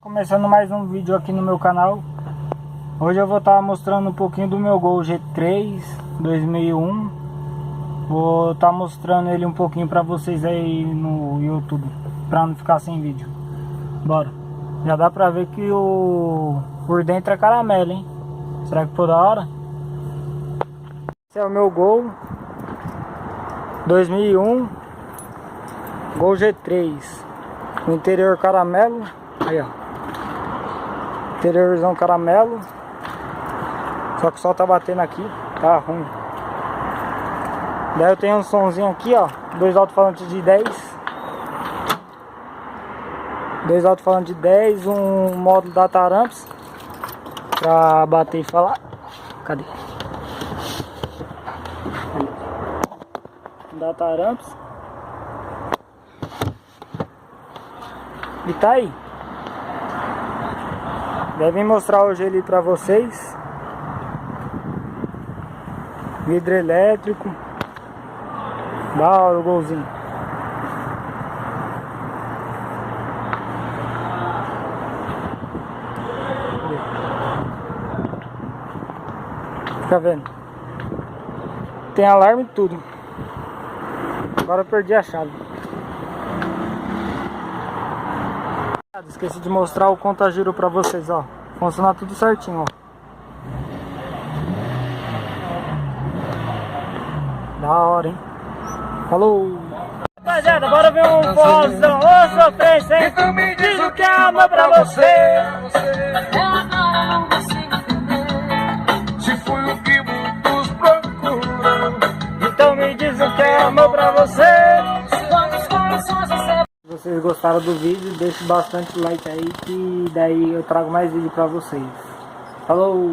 Começando mais um vídeo aqui no meu canal. Hoje eu vou estar mostrando um pouquinho do meu Gol G3 2001. Vou estar mostrando ele um pouquinho pra vocês aí no YouTube, pra não ficar sem vídeo. Bora. Já dá pra ver que o por dentro é caramelo, hein? Será que ficou da hora? Esse é o meu Gol 2001 Gol G3. O interior caramelo. Aí, ó. Interiorzão caramelo. Só que o sol tá batendo aqui, tá ruim. Daí eu tenho um somzinho aqui, ó. Dois alto-falantes de 10. Dois alto-falantes de 10. Um módulo da Taramps pra bater e falar. Cadê? Da Taramps. E tá aí. Devem mostrar hoje ele pra vocês. Vidro elétrico. Da hora o golzinho. Fica vendo? Tem alarme e tudo. Agora eu perdi a chave. Esqueci de mostrar o conta-giro pra vocês, ó. Funciona tudo certinho, ó. Da hora, hein? Falou! Rapaziada, bora ver um forrozão. Ô, sofrência, hein? Então me Diz o que é amor pra você. Agora não consigo entender se foi o que muitos procuram. Então me diz o que é amor pra você. Quantos corações você... Se vocês gostaram do vídeo, deixe bastante like aí, que daí eu trago mais vídeo pra vocês. Falou!